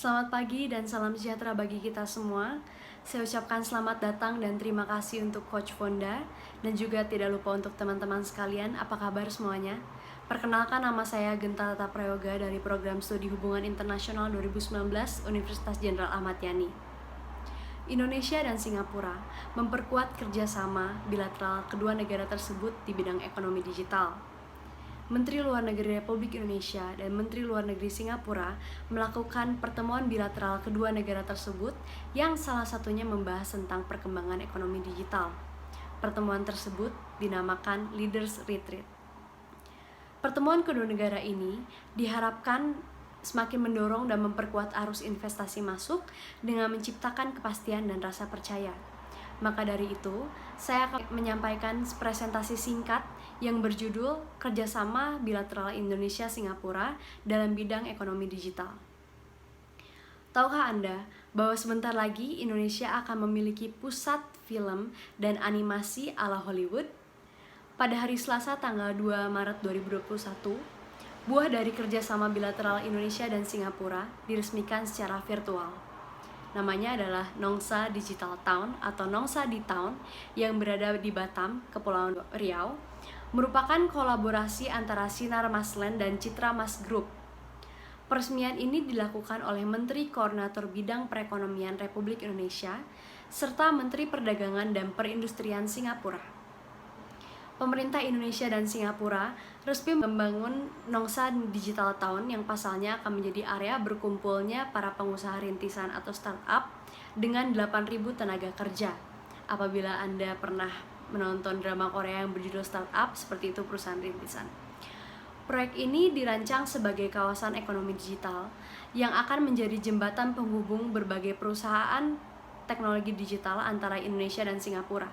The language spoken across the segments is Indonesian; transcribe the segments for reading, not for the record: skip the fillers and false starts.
Selamat pagi dan salam sejahtera bagi kita semua. Saya ucapkan selamat datang dan terima kasih untuk Coach Fonda. Dan juga tidak lupa untuk teman-teman sekalian, apa kabar semuanya? Perkenalkan, nama saya Genta Tata Prayoga dari Program Studi Hubungan Internasional 2019 Universitas Jenderal Ahmad Yani. Indonesia dan Singapura memperkuat kerjasama bilateral kedua negara tersebut di bidang ekonomi digital. Menteri Luar Negeri Republik Indonesia dan Menteri Luar Negeri Singapura melakukan pertemuan bilateral kedua negara tersebut yang salah satunya membahas tentang perkembangan ekonomi digital. Pertemuan tersebut dinamakan Leaders Retreat. Pertemuan kedua negara ini diharapkan semakin mendorong dan memperkuat arus investasi masuk dengan menciptakan kepastian dan rasa percaya. Maka dari itu, saya akan menyampaikan presentasi singkat yang berjudul Kerjasama Bilateral Indonesia-Singapura dalam bidang ekonomi digital. Tahukah Anda bahwa sebentar lagi Indonesia akan memiliki pusat film dan animasi ala Hollywood? Pada hari Selasa tanggal 2 Maret 2021, buah dari kerjasama bilateral Indonesia dan Singapura diresmikan secara virtual. Namanya adalah Nongsa Digital Town atau Nongsa di Town yang berada di Batam, Kepulauan Riau, merupakan kolaborasi antara Sinar Masland dan Citra Mas Group. Peresmian ini dilakukan oleh Menteri Koordinator Bidang Perekonomian Republik Indonesia serta Menteri Perdagangan dan Perindustrian Singapura. Pemerintah Indonesia dan Singapura resmi membangun Nongsa Digital Town yang pasalnya akan menjadi area berkumpulnya para pengusaha rintisan atau startup dengan 8.000 tenaga kerja. Apabila Anda pernah menonton drama Korea yang berjudul Startup, seperti itu perusahaan rintisan. Proyek ini dirancang sebagai kawasan ekonomi digital yang akan menjadi jembatan penghubung berbagai perusahaan teknologi digital antara Indonesia dan Singapura.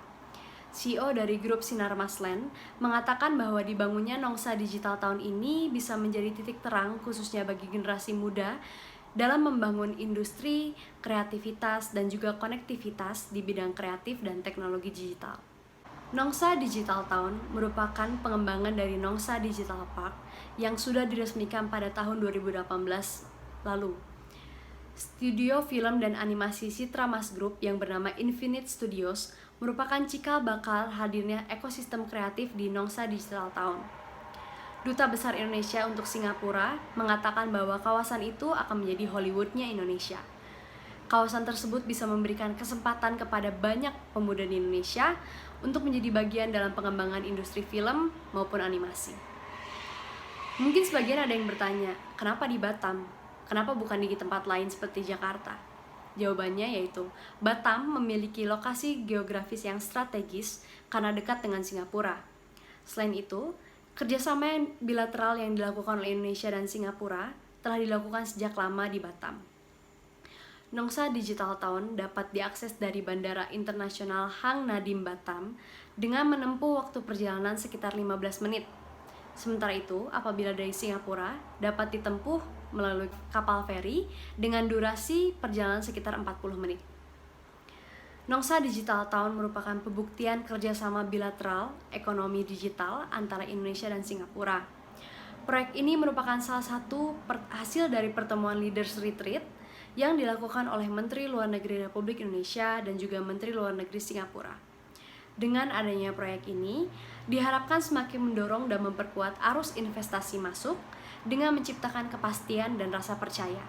CEO dari grup Sinar Masland mengatakan bahwa dibangunnya Nongsa Digital Town ini bisa menjadi titik terang khususnya bagi generasi muda dalam membangun industri, kreativitas, dan juga konektivitas di bidang kreatif dan teknologi digital. Nongsa Digital Town merupakan pengembangan dari Nongsa Digital Park yang sudah diresmikan pada tahun 2018 lalu. Studio film dan animasi Citra Mas Group yang bernama Infinite Studios merupakan cikal bakal hadirnya ekosistem kreatif di Nongsa Digital Town. Duta Besar Indonesia untuk Singapura mengatakan bahwa kawasan itu akan menjadi Hollywoodnya Indonesia. Kawasan tersebut bisa memberikan kesempatan kepada banyak pemuda di Indonesia untuk menjadi bagian dalam pengembangan industri film maupun animasi. Mungkin sebagian ada yang bertanya, kenapa di Batam? Kenapa bukan di tempat lain seperti Jakarta? Jawabannya yaitu, Batam memiliki lokasi geografis yang strategis karena dekat dengan Singapura. Selain itu, kerjasama yang bilateral yang dilakukan oleh Indonesia dan Singapura telah dilakukan sejak lama di Batam. Nongsa Digital Town dapat diakses dari Bandara Internasional Hang Nadiem Batam dengan menempuh waktu perjalanan sekitar 15 menit. Sementara itu, apabila dari Singapura, dapat ditempuh melalui kapal feri dengan durasi perjalanan sekitar 40 menit. Nongsa Digital Town merupakan pembuktian kerjasama bilateral ekonomi digital antara Indonesia dan Singapura. Proyek ini merupakan salah satu hasil dari pertemuan Leaders Retreat yang dilakukan oleh Menteri Luar Negeri Republik Indonesia dan juga Menteri Luar Negeri Singapura. Dengan adanya proyek ini, diharapkan semakin mendorong dan memperkuat arus investasi masuk dengan menciptakan kepastian dan rasa percaya.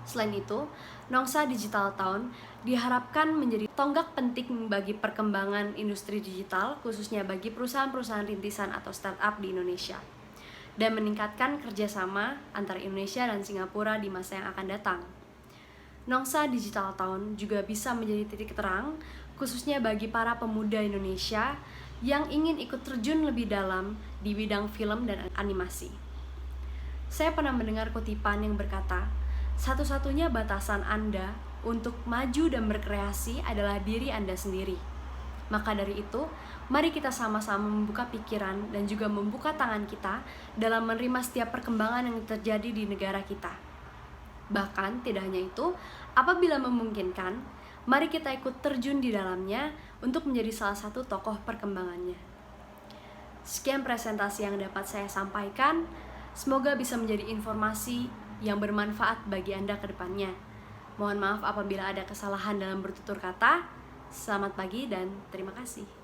Selain itu, Nongsa Digital Town diharapkan menjadi tonggak penting bagi perkembangan industri digital, khususnya bagi perusahaan-perusahaan rintisan atau startup di Indonesia, dan meningkatkan kerjasama antara Indonesia dan Singapura di masa yang akan datang. Nongsa Digital Town juga bisa menjadi titik terang khususnya bagi para pemuda Indonesia yang ingin ikut terjun lebih dalam di bidang film dan animasi. Saya pernah mendengar kutipan yang berkata, satu-satunya batasan Anda untuk maju dan berkreasi adalah diri Anda sendiri. Maka dari itu, mari kita sama-sama membuka pikiran dan juga membuka tangan kita dalam menerima setiap perkembangan yang terjadi di negara kita. Bahkan tidak hanya itu, apabila memungkinkan, mari kita ikut terjun di dalamnya untuk menjadi salah satu tokoh perkembangannya. Sekian presentasi yang dapat saya sampaikan. Semoga bisa menjadi informasi yang bermanfaat bagi Anda ke depannya. Mohon maaf apabila ada kesalahan dalam bertutur kata. Selamat pagi dan terima kasih.